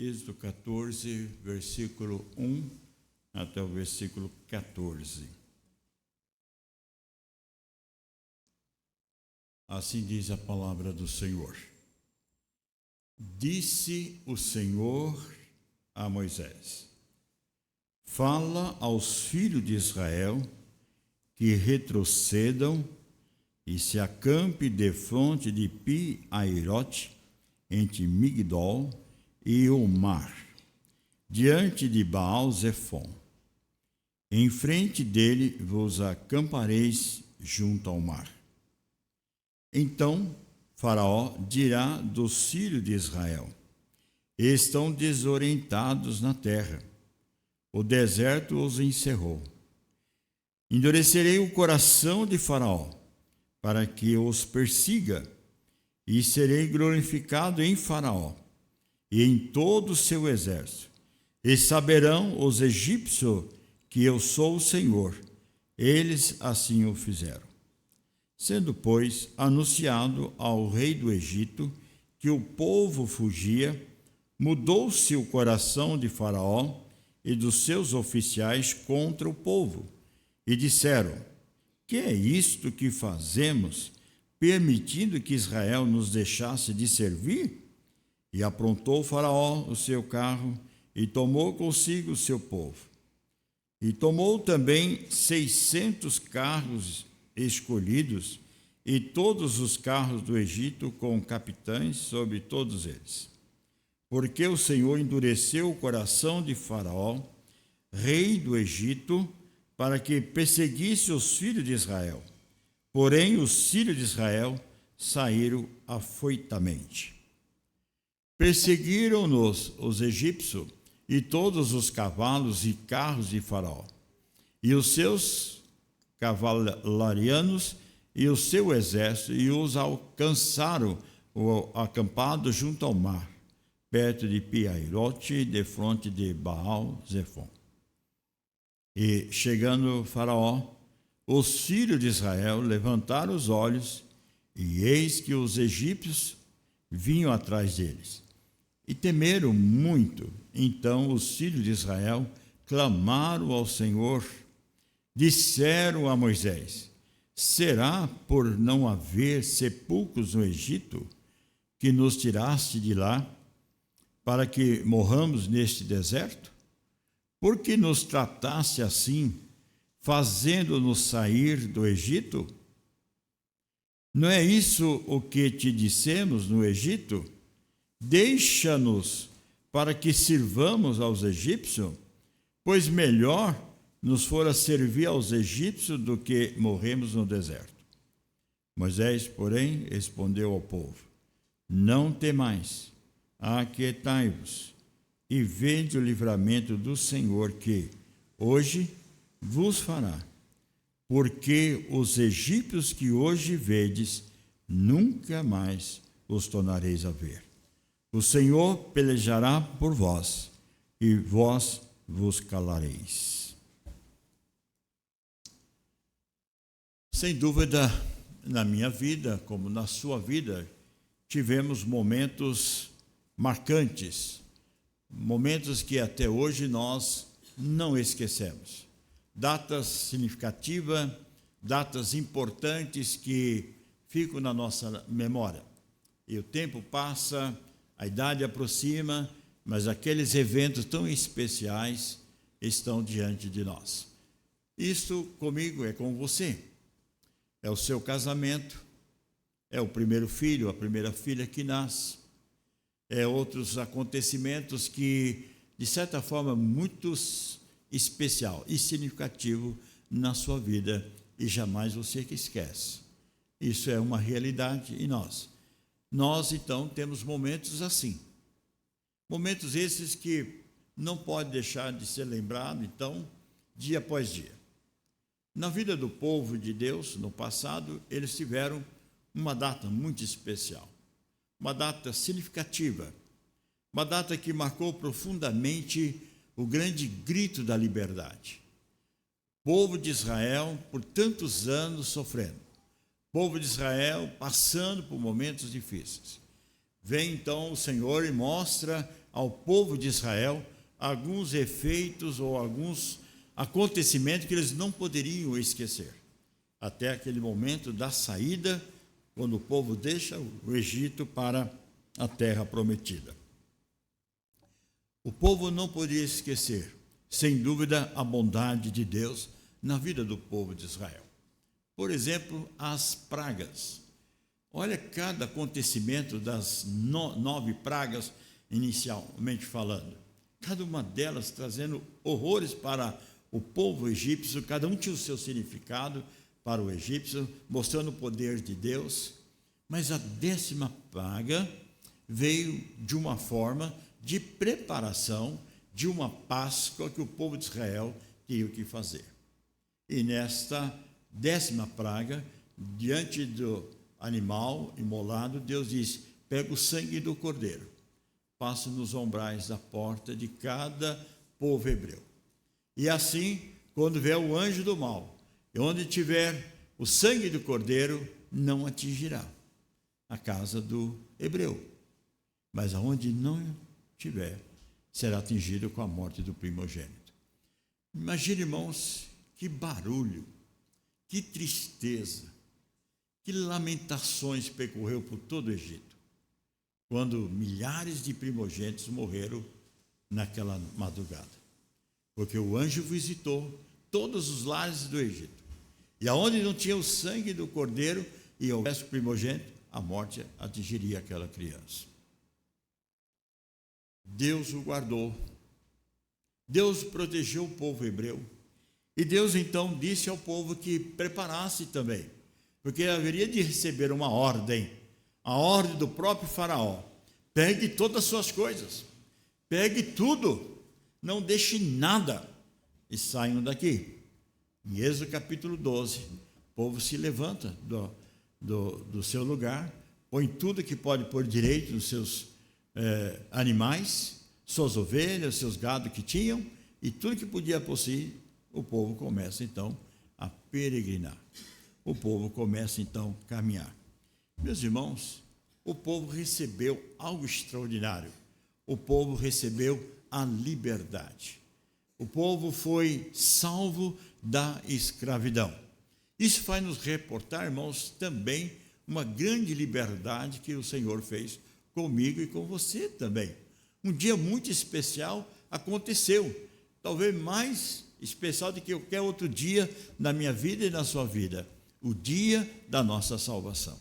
Êxodo 14, versículo 1 até o versículo 14. Assim diz a palavra do Senhor. Disse o Senhor a Moisés: fala aos filhos de Israel que retrocedam e se acampe defronte de Pi-Airote, entre Migdol e o mar, diante de Baal-Zefon. Em frente dele vos acampareis junto ao mar. Então Faraó dirá dos filhos de Israel: estão desorientados na terra, o deserto os encerrou. Endurecerei o coração de Faraó, para que os persiga, e serei glorificado em Faraó e em todo o seu exército. E saberão os egípcios que eu sou o Senhor. Eles assim o fizeram. Sendo, pois, anunciado ao rei do Egito que o povo fugia, mudou-se o coração de Faraó e dos seus oficiais contra o povo, e disseram: que é isto que fazemos, permitindo que Israel nos deixasse de servir? E aprontou Faraó o seu carro e tomou consigo o seu povo. E tomou também 600 carros escolhidos e todos os carros do Egito com capitães sobre todos eles. Porque o Senhor endureceu o coração de Faraó, rei do Egito, para que perseguisse os filhos de Israel. Porém, os filhos de Israel saíram afoitamente. Perseguiram-nos os egípcios e todos os cavalos e carros de Faraó, e os seus cavalarianos e o seu exército, e os alcançaram acampado junto ao mar, perto de Pi-Airote, defronte de Baal-Zefon. E, chegando Faraó, os filhos de Israel levantaram os olhos, e eis que os egípcios vinham atrás deles. E temeram muito. Então os filhos de Israel clamaram ao Senhor. Disseram a Moisés: será por não haver sepulcros no Egito que nos tiraste de lá, para que morramos neste deserto? Por que nos trataste assim, fazendo-nos sair do Egito? Não é isso o que te dissemos no Egito? Deixa-nos para que sirvamos aos egípcios, pois melhor nos fora servir aos egípcios do que morremos no deserto. Moisés, porém, respondeu ao povo: não temais, aquietai-vos, e vede o livramento do Senhor que hoje vos fará, porque os egípcios que hoje vedes, nunca mais os tornareis a ver. O Senhor pelejará por vós, e vós vos calareis. Sem dúvida, na minha vida, como na sua vida, tivemos momentos marcantes, momentos que até hoje nós não esquecemos. Datas significativas, datas importantes que ficam na nossa memória. E o tempo passa, a idade aproxima, mas aqueles eventos tão especiais estão diante de nós. Isso comigo é com você. É o seu casamento, é o primeiro filho, a primeira filha que nasce, é outros acontecimentos que, de certa forma, muito especial e significativo na sua vida, e jamais você que esquece. Isso é uma realidade em nós. Nós, então, temos momentos assim. Momentos esses que não podem deixar de ser lembrados, então, dia após dia. Na vida do povo de Deus, no passado, eles tiveram uma data muito especial, uma data significativa, uma data que marcou profundamente o grande grito da liberdade. O povo de Israel, por tantos anos sofrendo, o povo de Israel passando por momentos difíceis. Vem então o Senhor e mostra ao povo de Israel alguns efeitos ou alguns acontecimentos que eles não poderiam esquecer, até aquele momento da saída, quando o povo deixa o Egito para a terra prometida. O povo não podia esquecer, sem dúvida, a bondade de Deus na vida do povo de Israel. Por exemplo, as pragas. Olha cada acontecimento das 9 pragas, inicialmente falando. Cada uma delas trazendo horrores para o povo egípcio, cada um tinha o seu significado para o egípcio, mostrando o poder de Deus. Mas a 10ª praga veio de uma forma de preparação de uma Páscoa que o povo de Israel tinha que fazer. E nesta 10ª praga, diante do animal imolado, Deus diz: pega o sangue do cordeiro, passa nos umbrais da porta de cada povo hebreu. E assim, quando vier o anjo do mal, e onde tiver o sangue do cordeiro, não atingirá a casa do hebreu. Mas aonde não tiver, será atingido com a morte do primogênito. Imagine, irmãos, que barulho, que tristeza, que lamentações percorreu por todo o Egito, quando milhares de primogênitos morreram naquela madrugada. Porque o anjo visitou todos os lares do Egito. E aonde não tinha o sangue do cordeiro e houvesse o primogênito, a morte atingiria aquela criança. Deus o guardou. Deus protegeu o povo hebreu. E Deus então disse ao povo que preparasse também, porque haveria de receber uma ordem, a ordem do próprio faraó: pegue todas as suas coisas, pegue tudo, não deixe nada e saiam daqui. Em Êxodo capítulo 12, o povo se levanta do seu lugar, põe tudo que pode pôr direito nos seus animais, suas ovelhas, seus gados que tinham, e tudo que podia possuir. O povo começa então a peregrinar. O povo começa então a caminhar. Meus irmãos, o povo recebeu algo extraordinário. O povo recebeu a liberdade. O povo foi salvo da escravidão. Isso vai nos reportar, irmãos, também uma grande liberdade que o Senhor fez comigo e com você também. Um dia muito especial aconteceu, talvez mais especial do que qualquer outro dia na minha vida e na sua vida. O dia da nossa salvação.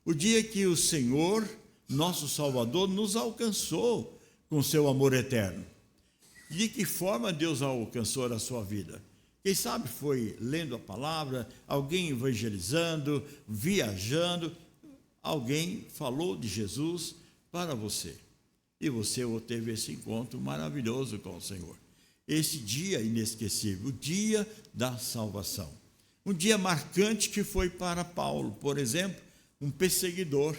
O dia que o Senhor, nosso Salvador, nos alcançou com seu amor eterno. De que forma Deus alcançou a sua vida? Quem sabe foi lendo a palavra, alguém evangelizando, viajando, alguém falou de Jesus para você. E você teve esse encontro maravilhoso com o Senhor. Esse dia inesquecível, o dia da salvação. Um dia marcante que foi para Paulo, por exemplo, um perseguidor.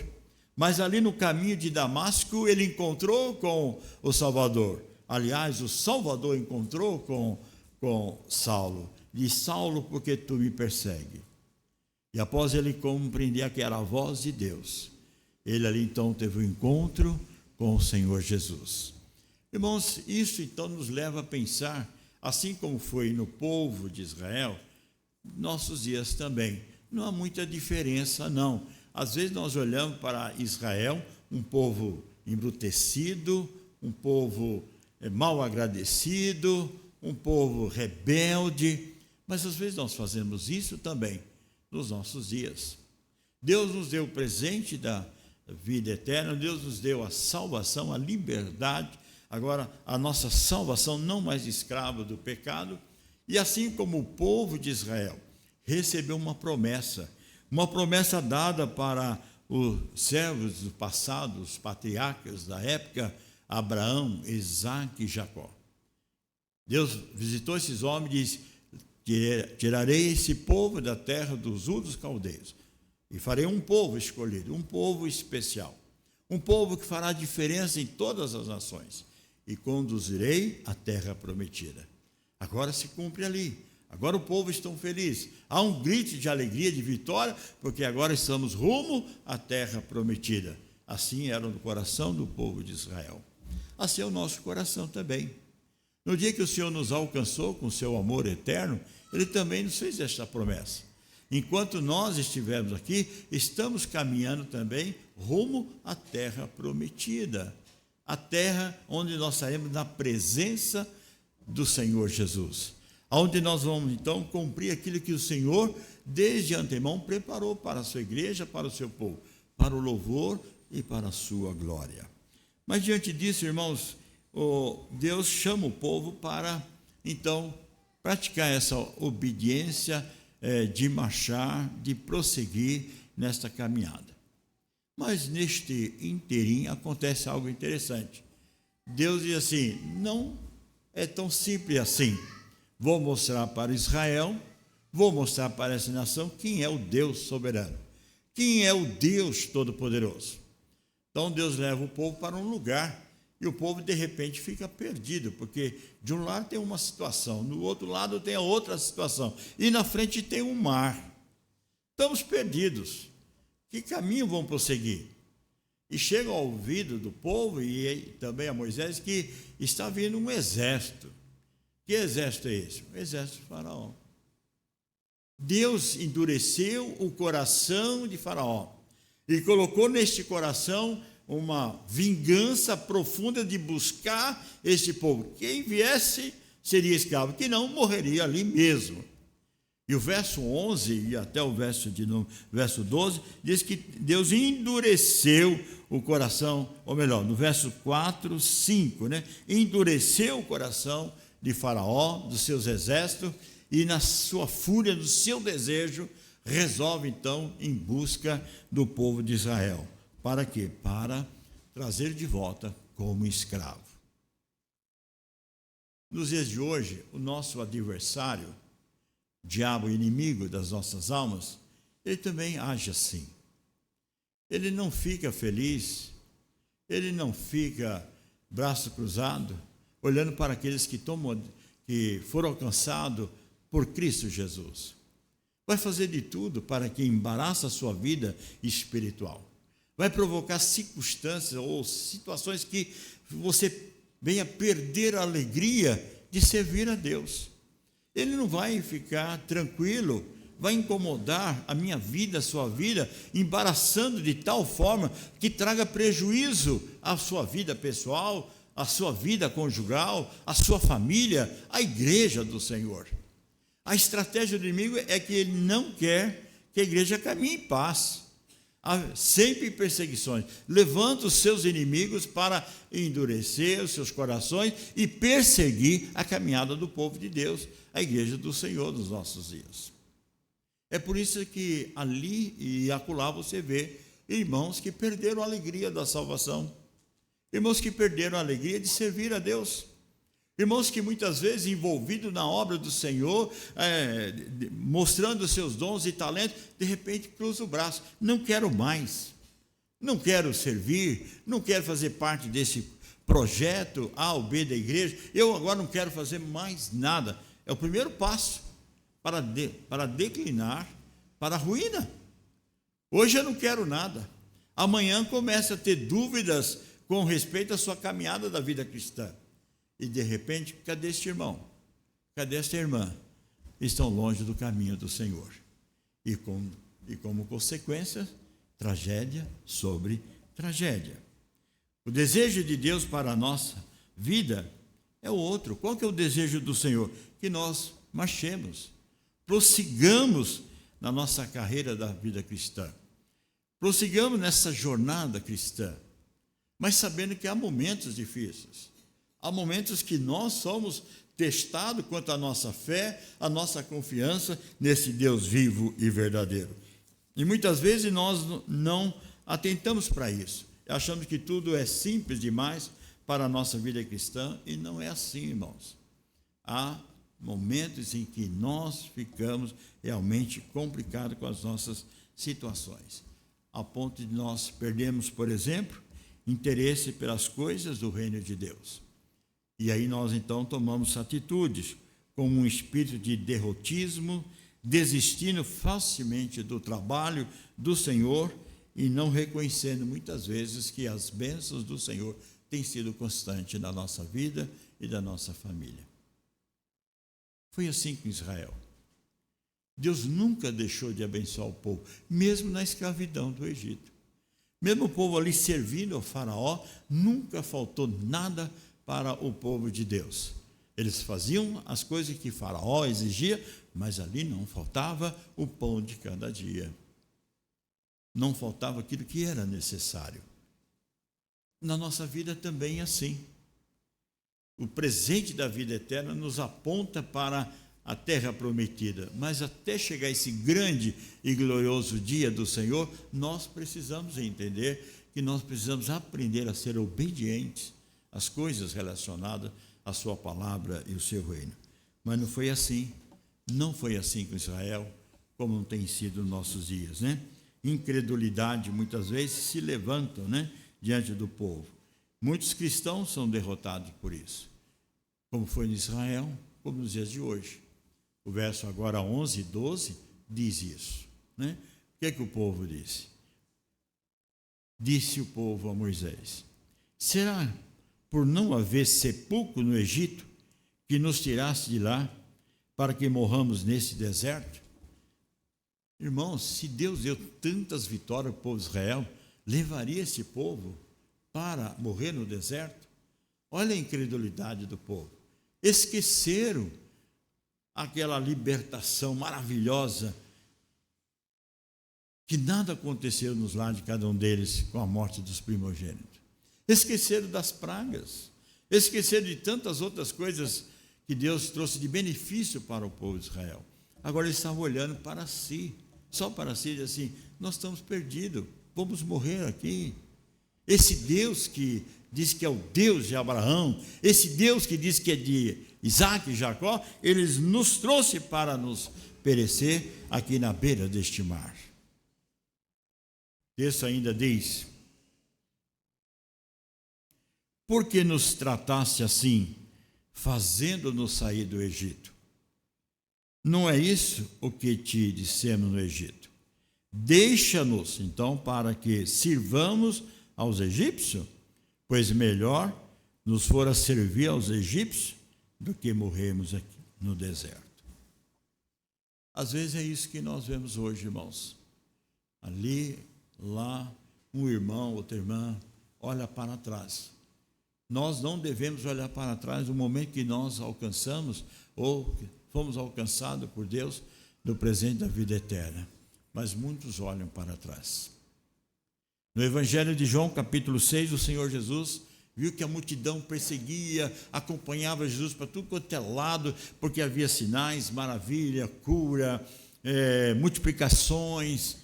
Mas ali no caminho de Damasco, ele encontrou com o Salvador. Aliás, o Salvador encontrou com Saulo. Diz: Saulo, por que tu me persegue? E após ele compreender que era a voz de Deus, ele ali então teve um encontro com o Senhor Jesus. Irmãos, isso então nos leva a pensar, assim como foi no povo de Israel, nossos dias também. Não há muita diferença, não. Às vezes nós olhamos para Israel, um povo embrutecido, um povo mal agradecido, um povo rebelde, mas às vezes nós fazemos isso também nos nossos dias. Deus nos deu o presente da vida eterna, Deus nos deu a salvação, a liberdade, agora a nossa salvação, não mais escravo do pecado. E assim como o povo de Israel recebeu uma promessa dada para os servos do passado, os patriarcas da época, Abraão, Isaque e Jacó. Deus visitou esses homens e disse: tirarei esse povo da terra dos Ur caldeus e farei um povo escolhido, um povo especial, um povo que fará diferença em todas as nações, e conduzirei à terra prometida. Agora se cumpre ali. Agora o povo está feliz. Há um grito de alegria, de vitória, porque agora estamos rumo à terra prometida. Assim era no coração do povo de Israel. assim é o nosso coração também. No dia que o Senhor nos alcançou com o seu amor eterno, Ele também nos fez esta promessa. Enquanto nós estivermos aqui, estamos caminhando também rumo à terra prometida, a terra onde nós saímos na presença do Senhor Jesus, onde nós vamos então cumprir aquilo que o Senhor desde antemão preparou para a sua igreja, para o seu povo, para o louvor e para a sua glória. Mas diante disso, irmãos, Deus chama o povo para então praticar essa obediência, de marchar, de prosseguir nesta caminhada. Mas neste inteirinho acontece algo interessante. Deus diz assim: não é tão simples assim. Vou mostrar para Israel, vou mostrar para essa nação quem é o Deus soberano, quem é o Deus todo-poderoso. Então Deus leva o povo para um lugar e o povo de repente fica perdido, porque de um lado tem uma situação, no outro lado tem a outra situação, e na frente tem um mar. Estamos perdidos. Que caminho vão prosseguir? E chega ao ouvido do povo e também a Moisés que está vindo um exército. Que exército é esse? O exército de Faraó. Deus endureceu o coração de Faraó e colocou neste coração uma vingança profunda de buscar este povo. Quem viesse seria escravo, que não morreria ali mesmo. E o verso 11 e até o verso 12 diz que Deus endureceu o coração, ou melhor, no verso 4, 5, endureceu o coração de Faraó, dos seus exércitos, e na sua fúria, no seu desejo, resolve então em busca do povo de Israel. Para quê? Para trazer de volta como escravo. Nos dias de hoje, o nosso adversário, diabo inimigo das nossas almas, ele também age assim. Ele não fica feliz, ele não fica braço cruzado, olhando para aqueles que foram alcançados por Cristo Jesus. Vai fazer de tudo para que embaraça a sua vida espiritual. Vai provocar circunstâncias ou situações que você venha perder a alegria de servir a Deus. Ele não vai ficar tranquilo, vai incomodar a minha vida, a sua vida, embaraçando de tal forma que traga prejuízo à sua vida pessoal, à sua vida conjugal, à sua família, à igreja do Senhor. A estratégia do inimigo é que ele não quer que a igreja caminhe em paz. Há sempre perseguições, levanta os seus inimigos para endurecer os seus corações e perseguir a caminhada do povo de Deus, a igreja do Senhor dos nossos dias. É por isso que ali e acolá você vê irmãos que perderam a alegria da salvação, irmãos que perderam a alegria de servir a Deus, irmãos que muitas vezes envolvidos na obra do Senhor, mostrando os seus dons e talentos, de repente cruza o braço: não quero mais, não quero servir, não quero fazer parte desse projeto A ou B da igreja, eu agora não quero fazer mais nada. É o primeiro passo para declinar, para a ruína. Hoje eu não quero nada, amanhã começa a ter dúvidas com respeito à sua caminhada da vida cristã. E de repente, cadê este irmão? Cadê esta irmã? Estão longe do caminho do Senhor. E como consequência, tragédia sobre tragédia. O desejo de Deus para a nossa vida é o outro. Qual que é o desejo do Senhor? Que nós marchemos, prossigamos na nossa carreira da vida cristã. Prossigamos nessa jornada cristã, mas sabendo que há momentos difíceis. Há momentos que nós somos testados quanto à nossa fé, a nossa confiança nesse Deus vivo e verdadeiro. E muitas vezes nós não atentamos para isso. Achamos que tudo é simples demais para a nossa vida cristã, e não é assim, irmãos. Há momentos em que nós ficamos realmente complicados com as nossas situações, a ponto de nós perdermos, por exemplo, interesse pelas coisas do reino de Deus. E aí nós então tomamos atitudes como um espírito de derrotismo, desistindo facilmente do trabalho do Senhor e não reconhecendo muitas vezes que as bênçãos do Senhor tem sido constante na nossa vida e da nossa família. Foi assim com Israel. Deus nunca deixou de abençoar o povo, mesmo na escravidão do Egito. Mesmo o povo ali servindo ao faraó, nunca faltou nada para o povo de Deus. Eles faziam as coisas que faraó exigia, mas ali não faltava o pão de cada dia. Não faltava aquilo que era necessário. Na nossa vida também é assim. O presente da vida eterna nos aponta para a terra prometida, mas até chegar esse grande e glorioso dia do Senhor, nós precisamos entender que nós precisamos aprender a ser obedientes às coisas relacionadas à sua palavra e o seu reino. Mas não foi assim com Israel, como não tem sido nos nossos dias, né? Incredulidade muitas vezes se levantam, né, diante do povo. Muitos cristãos são derrotados por isso, como foi em Israel, como nos dias de hoje. O verso agora 11 e 12 diz isso, né? O que é que o povo disse? Disse o povo a Moisés: será por não haver sepulcro no Egito que nos tiraste de lá para que morramos nesse deserto? Irmãos, se Deus deu tantas vitórias ao povo de Israel, levaria esse povo para morrer no deserto? Olha a incredulidade do povo. Esqueceram aquela libertação maravilhosa, que nada aconteceu nos lares de cada um deles com a morte dos primogênitos. Esqueceram das pragas, esqueceram de tantas outras coisas que Deus trouxe de benefício para o povo de Israel. Agora eles estavam olhando para si, só para si, e assim: nós estamos perdidos, vamos morrer aqui. Esse Deus que diz que é o Deus de Abraão, esse Deus que diz que é de Isaac e Jacó, ele nos trouxe para nos perecer aqui na beira deste mar. O texto ainda diz: por que nos trataste assim, fazendo-nos sair do Egito? Não é isso o que te dissemos no Egito? Deixa-nos, então, para que sirvamos aos egípcios, pois melhor nos fora servir aos egípcios do que morrermos aqui no deserto. Às vezes é isso que nós vemos hoje, irmãos. Ali, lá, um irmão, outra irmã, olha para trás. Nós não devemos olhar para trás no momento que nós alcançamos ou fomos alcançados por Deus do presente da vida eterna. Mas muitos olham para trás. No Evangelho de João, capítulo 6, o Senhor Jesus viu que a multidão perseguia, acompanhava Jesus para tudo quanto é lado, porque havia sinais, maravilha, cura, multiplicações.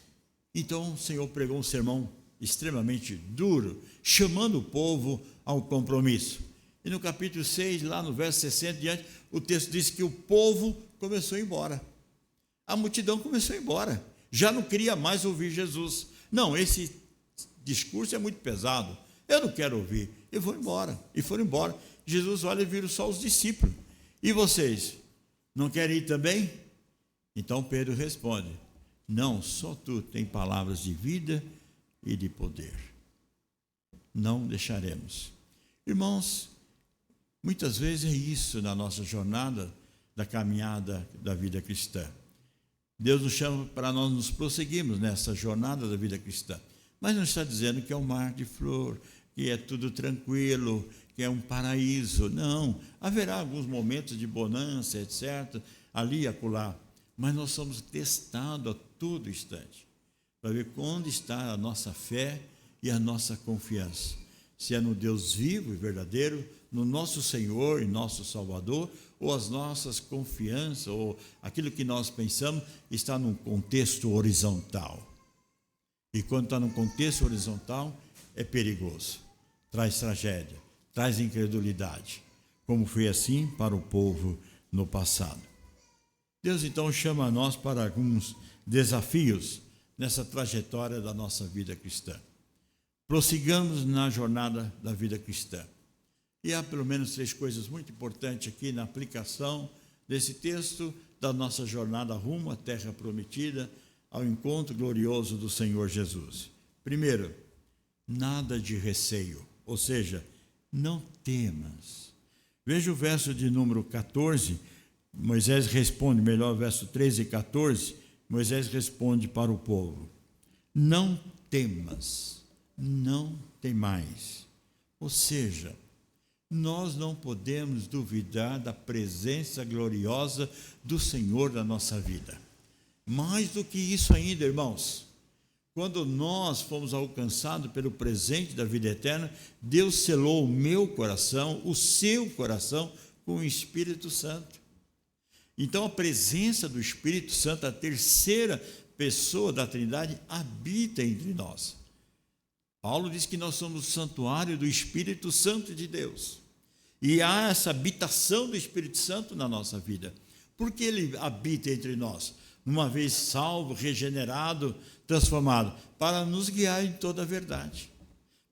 Então o Senhor pregou um sermão extremamente duro, chamando o povo ao compromisso. E no capítulo 6, lá no verso 60 diante, o texto diz que o povo começou a ir embora. A multidão começou a ir embora. Já não queria mais ouvir Jesus. Não, esse discurso é muito pesado. Eu não quero ouvir. Eu vou embora. E foram embora. Jesus olha e vira só os discípulos. E vocês? Não querem ir também? Então Pedro responde: não, só tu tem palavras de vida e de poder. Não deixaremos. Irmãos, muitas vezes é isso na nossa jornada da caminhada da vida cristã. Deus nos chama para nós nos prosseguirmos nessa jornada da vida cristã. Mas não está dizendo que é um mar de flor, que é tudo tranquilo, que é um paraíso. Não, haverá alguns momentos de bonança, etc., ali e acolá. Mas nós somos testados a todo instante, para ver onde está a nossa fé e a nossa confiança. Se é no Deus vivo e verdadeiro, no nosso Senhor e nosso Salvador, ou as nossas confianças, ou aquilo que nós pensamos, está num contexto horizontal. E quando está num contexto horizontal, é perigoso. Traz tragédia, traz incredulidade, como foi assim para o povo no passado. Deus então chama a nós para alguns desafios nessa trajetória da nossa vida cristã. Prossigamos na jornada da vida cristã. E há pelo menos 3 coisas muito importantes aqui na aplicação desse texto da nossa jornada rumo à terra prometida, ao encontro glorioso do Senhor Jesus. Primeiro, nada de receio, ou seja, não temas. Veja o verso de número 14, Moisés responde, melhor, verso 13 e 14, Moisés responde para o povo: não temas, não temais. Ou seja, nós não podemos duvidar da presença gloriosa do Senhor na nossa vida. Mais do que isso ainda, irmãos, quando nós fomos alcançados pelo presente da vida eterna, Deus selou o meu coração, o seu coração, com o Espírito Santo. Então a presença do Espírito Santo, a terceira pessoa da Trindade, habita entre nós. Paulo diz que nós somos o santuário do Espírito Santo de Deus. E há essa habitação do Espírito Santo na nossa vida. Por que ele habita entre nós? Uma vez salvo, regenerado, transformado, para nos guiar em toda a verdade,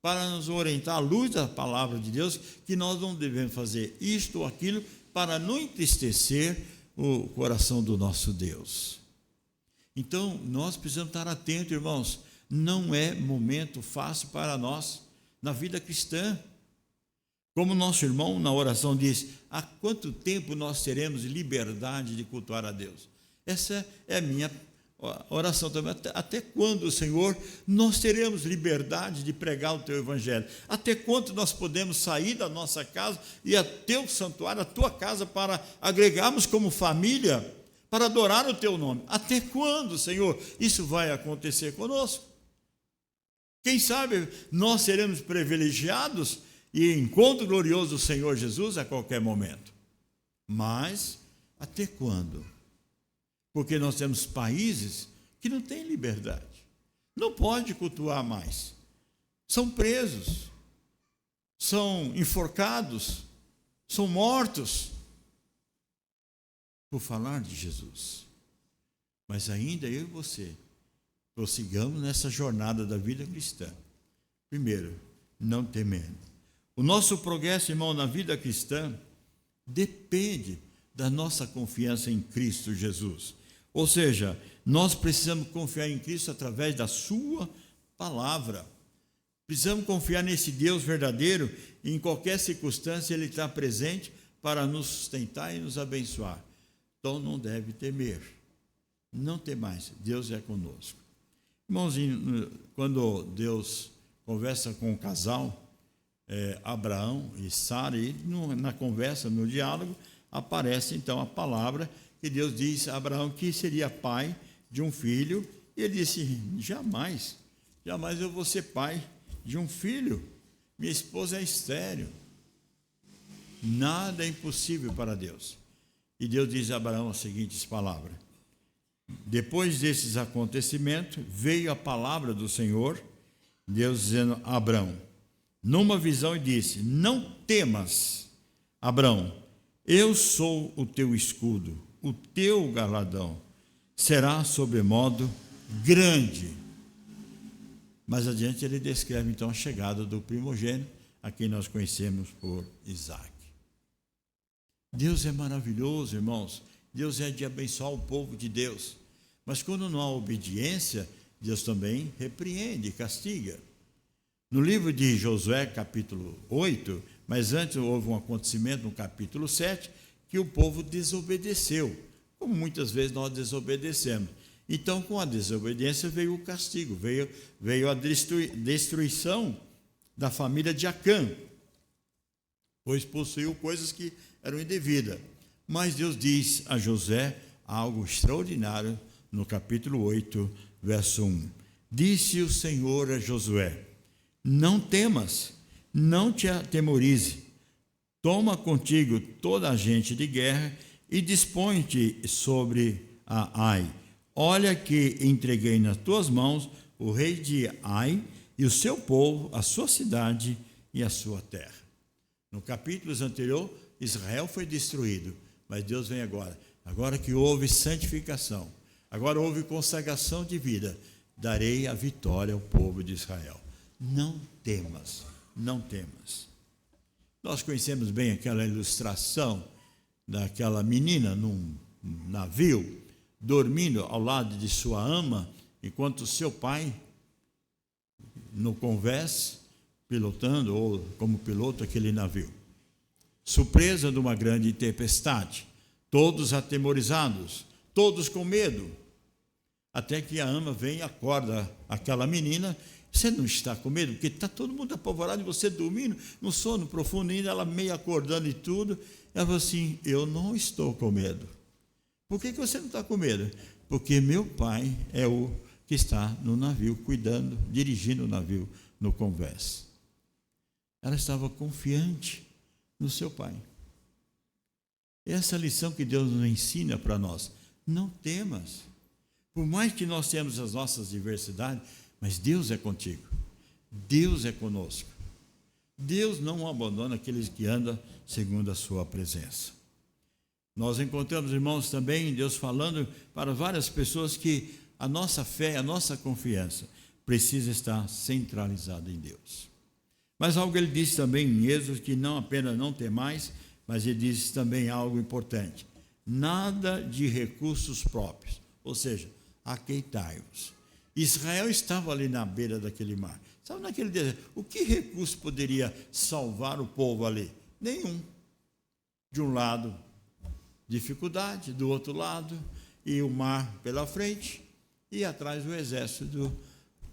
para nos orientar à luz da palavra de Deus, que nós não devemos fazer isto ou aquilo para não entristecer o coração do nosso Deus. Então, nós precisamos estar atentos, irmãos. Não é momento fácil para nós na vida cristã. Como nosso irmão na oração diz: há quanto tempo nós teremos liberdade de cultuar a Deus? Essa é a minha oração também. Até quando, Senhor, nós teremos liberdade de pregar o Teu Evangelho? Até quando nós podemos sair da nossa casa e a Teu santuário, a Tua casa, para agregarmos como família, para adorar o Teu nome? Até quando, Senhor, isso vai acontecer conosco? Quem sabe nós seremos privilegiados e encontro glorioso do Senhor Jesus a qualquer momento. Mas até quando? Porque nós temos países que não têm liberdade, não pode cultuar mais, são presos, são enforcados, são mortos por falar de Jesus. Mas ainda eu e você prossigamos nessa jornada da vida cristã. Primeiro, não temendo. O nosso progresso, irmão, na vida cristã depende da nossa confiança em Cristo Jesus. Ou seja, nós precisamos confiar em Cristo através da sua palavra. Precisamos confiar nesse Deus verdadeiro e em qualquer circunstância Ele está presente para nos sustentar e nos abençoar. Então não deve temer. Não temais, Deus é conosco. Irmãozinho, quando Deus conversa com o casal, Abraão e Sara, e na conversa, no diálogo, aparece então a palavra que Deus disse a Abraão que seria pai de um filho, e ele disse: jamais eu vou ser pai de um filho, minha esposa é estéril. Nada é impossível para Deus. E Deus diz a Abraão as seguintes palavras: depois desses acontecimentos, veio a palavra do Senhor, Deus dizendo a Abraão, numa visão, e disse: não temas, Abraão, eu sou o teu escudo, o teu galardão será sobremodo grande. Mais adiante ele descreve então a chegada do primogênito, a quem nós conhecemos por Isaac. Deus é maravilhoso, irmãos. Deus é de abençoar o povo de Deus. Mas quando não há obediência, Deus também repreende e castiga. No livro de Josué, capítulo 8, mas antes houve um acontecimento no capítulo 7, que o povo desobedeceu, como muitas vezes nós desobedecemos. Então, com a desobediência veio o castigo, veio a destruição da família de Acã, pois possuiu coisas que eram indevidas. Mas Deus diz a Josué algo extraordinário no capítulo 8, verso 1. Disse o Senhor a Josué: não temas, não te atemorize, toma contigo toda a gente de guerra e dispõe-te sobre a Ai. Olha que entreguei nas tuas mãos o rei de Ai e o seu povo, a sua cidade e a sua terra. No capítulo anterior, Israel foi destruído, mas Deus vem agora que houve santificação, agora houve consagração de vida, darei a vitória ao povo de Israel. Não temas, não temas. Nós conhecemos bem aquela ilustração daquela menina num navio, dormindo ao lado de sua ama, enquanto seu pai, no convés, pilotando ou como piloto aquele navio. Surpresa de uma grande tempestade, todos atemorizados, todos com medo. Até que a ama vem e acorda aquela menina. Você não está com medo? Porque está todo mundo apavorado e você dormindo, no sono profundo ainda, ela meio acordando e tudo. Ela falou assim, eu não estou com medo. Por que você não está com medo? Porque meu pai é o que está no navio, cuidando, dirigindo o navio no convés. Ela estava confiante no seu pai. Essa é a lição que Deus nos ensina para nós. Não temas. Por mais que nós tenhamos as nossas diversidades, mas Deus é contigo. Deus é conosco. Deus não abandona aqueles que andam segundo a sua presença. Nós encontramos, irmãos, também Deus falando para várias pessoas que a nossa fé, a nossa confiança precisa estar centralizada em Deus. Mas algo ele diz também em Êxodo, que não apenas não temais, mas ele diz também algo importante. Nada de recursos próprios, ou seja, aqueitai-vos. Israel estava ali na beira daquele mar. Sabe, naquele deserto, o que recurso poderia salvar o povo ali? Nenhum. De um lado, dificuldade, do outro lado, e o mar pela frente, e atrás o exército.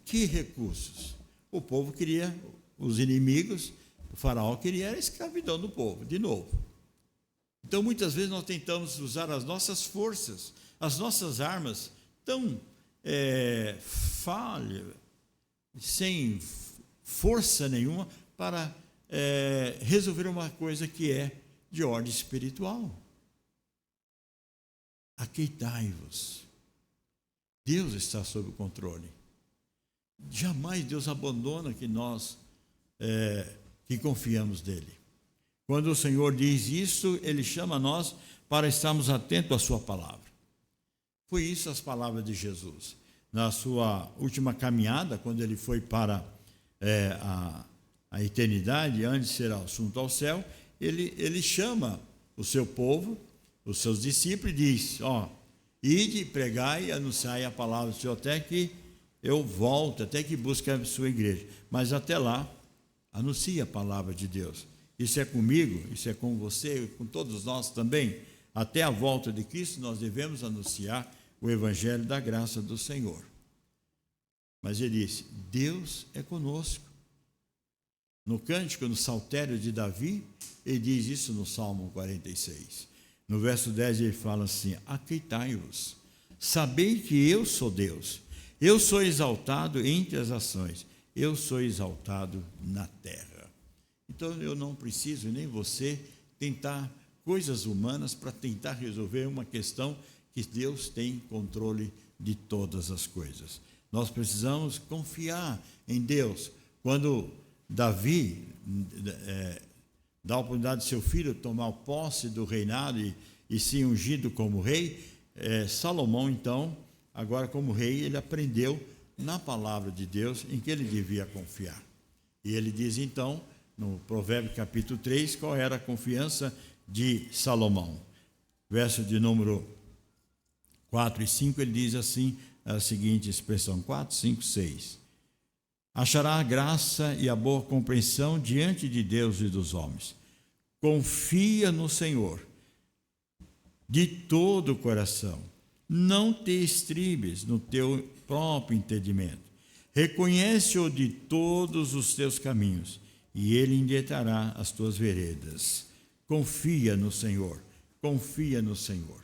Que recursos? O povo queria, os inimigos, o faraó queria a escravidão do povo, de novo. Então, muitas vezes nós tentamos usar as nossas forças, as nossas armas, tão falha, sem força nenhuma, para resolver uma coisa que é de ordem espiritual. Aqueitai-vos. Deus está sob o controle. Jamais Deus abandona que nós que confiamos nele. Quando o Senhor diz isso, Ele chama nós para estarmos atentos à sua palavra. Foi isso as palavras de Jesus. Na sua última caminhada, quando Ele foi para a eternidade, antes de ser assunto ao céu, Ele chama o seu povo, os seus discípulos, e diz, ide, pregai e anunciai a palavra do Senhor até que eu volte, até que busque a sua igreja. Mas até lá, anuncie a palavra de Deus. Isso é comigo, isso é com você, com todos nós também. Até a volta de Cristo, nós devemos anunciar o evangelho da graça do Senhor. Mas ele disse, Deus é conosco. No cântico, no saltério de Davi, ele diz isso no Salmo 46. No verso 10 ele fala assim, aqueitai-vos, sabei que eu sou Deus, eu sou exaltado entre as nações, eu sou exaltado na terra. Então eu não preciso, nem você, tentar coisas humanas para tentar resolver uma questão que Deus tem controle de todas as coisas. Nós precisamos confiar em Deus. Quando Davi dá a oportunidade de seu filho tomar posse do reinado e ser ungido como rei, Salomão, então, agora como rei, ele aprendeu na palavra de Deus em que ele devia confiar. E ele diz, então, no Provérbio capítulo 3, qual era a confiança de Salomão. Verso de número 4 e 5, ele diz assim, a seguinte expressão, 4, 5, 6. Achará a graça e a boa compreensão diante de Deus e dos homens. Confia no Senhor de todo o coração. Não te estribes no teu próprio entendimento. Reconhece-o de todos os teus caminhos, e ele endireitará as tuas veredas. Confia no Senhor. Confia no Senhor.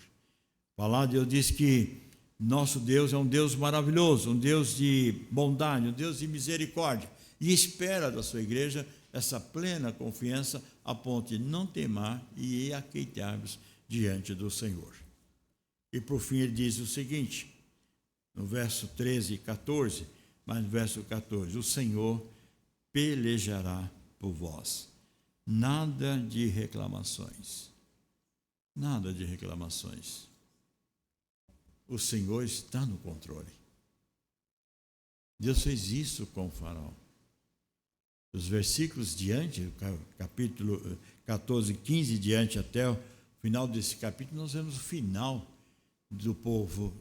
A palavra de Deus diz que nosso Deus é um Deus maravilhoso, um Deus de bondade, um Deus de misericórdia, e espera da sua igreja essa plena confiança a ponto de não temar e aqueitar-vos diante do Senhor. E por fim ele diz o seguinte, no verso 13 e 14, mas no verso 14, o Senhor pelejará por vós. Nada de reclamações. Nada de reclamações. O Senhor está no controle. Deus fez isso com o faraó. Os versículos diante, capítulo 14, 15 diante até o final desse capítulo, nós vemos o final do povo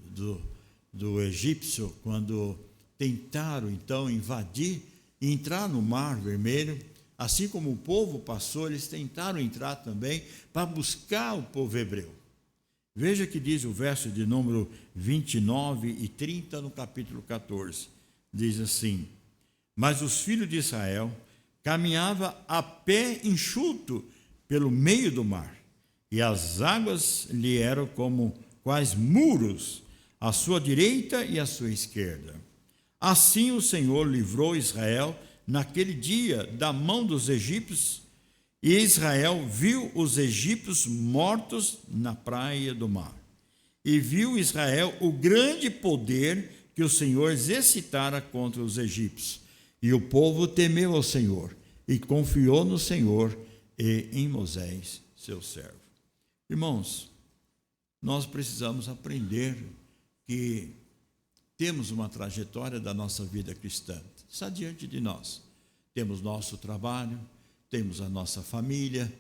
do egípcio, quando tentaram então invadir entrar no Mar Vermelho, assim como o povo passou, eles tentaram entrar também para buscar o povo hebreu. Veja que diz o verso de número 29 e 30 no capítulo 14. Diz assim: mas os filhos de Israel caminhavam a pé enxuto pelo meio do mar, e as águas lhe eram como quais muros, à sua direita e à sua esquerda. Assim o Senhor livrou Israel naquele dia da mão dos egípcios, e Israel viu os egípcios mortos na praia do mar. E viu Israel o grande poder que o Senhor exercitara contra os egípcios. E o povo temeu ao Senhor e confiou no Senhor e em Moisés, seu servo. Irmãos, nós precisamos aprender que temos uma trajetória da nossa vida cristã. Está diante de nós. Temos nosso trabalho, temos a nossa família,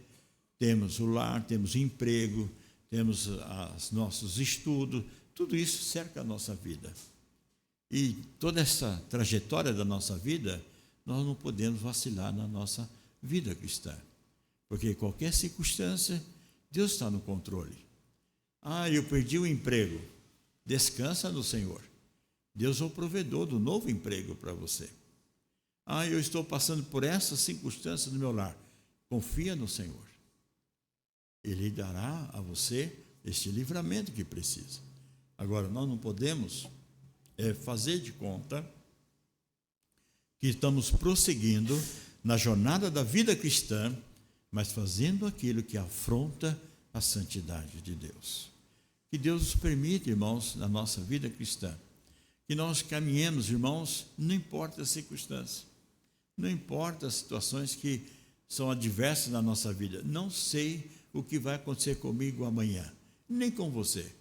temos o lar, temos emprego, temos os nossos estudos, tudo isso cerca a nossa vida. E toda essa trajetória da nossa vida, nós não podemos vacilar na nossa vida cristã. Porque qualquer circunstância, Deus está no controle. Eu perdi o emprego. Descansa no Senhor. Deus é o provedor do novo emprego para você. Eu estou passando por essas circunstâncias no meu lar. Confia no Senhor. Ele dará a você este livramento que precisa. Agora, nós não podemos fazer de conta que estamos prosseguindo na jornada da vida cristã, mas fazendo aquilo que afronta a santidade de Deus. Que Deus nos permita, irmãos, na nossa vida cristã, que nós caminhemos, irmãos, não importa as circunstâncias, não importa as situações que são adversas na nossa vida. Não sei o que vai acontecer comigo amanhã, nem com você.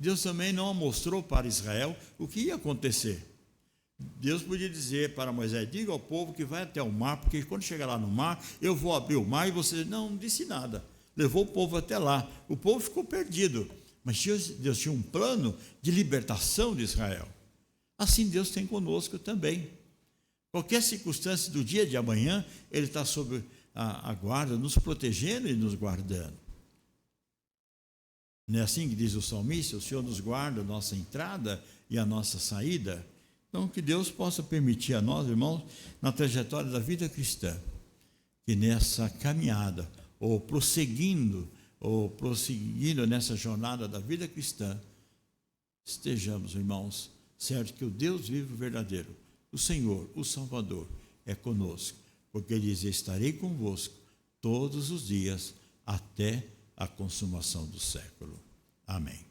Deus também não mostrou para Israel o que ia acontecer. Deus podia dizer para Moisés: diga ao povo que vai até o mar, porque quando chegar lá no mar, eu vou abrir o mar, e você não disse nada. Levou o povo até lá. O povo ficou perdido. Mas Deus tinha um plano de libertação de Israel. Assim Deus tem conosco também. Qualquer circunstância do dia de amanhã, Ele está sob a guarda, nos protegendo e nos guardando. Não é assim que diz o salmista? O Senhor nos guarda a nossa entrada e a nossa saída. Então, que Deus possa permitir a nós, irmãos, na trajetória da vida cristã, que nessa caminhada, ou prosseguindo nessa jornada da vida cristã, estejamos, irmãos, certo que o Deus vivo e verdadeiro, o Senhor, o Salvador, é conosco, porque Ele diz: estarei convosco todos os dias até a consumação do século. Amém.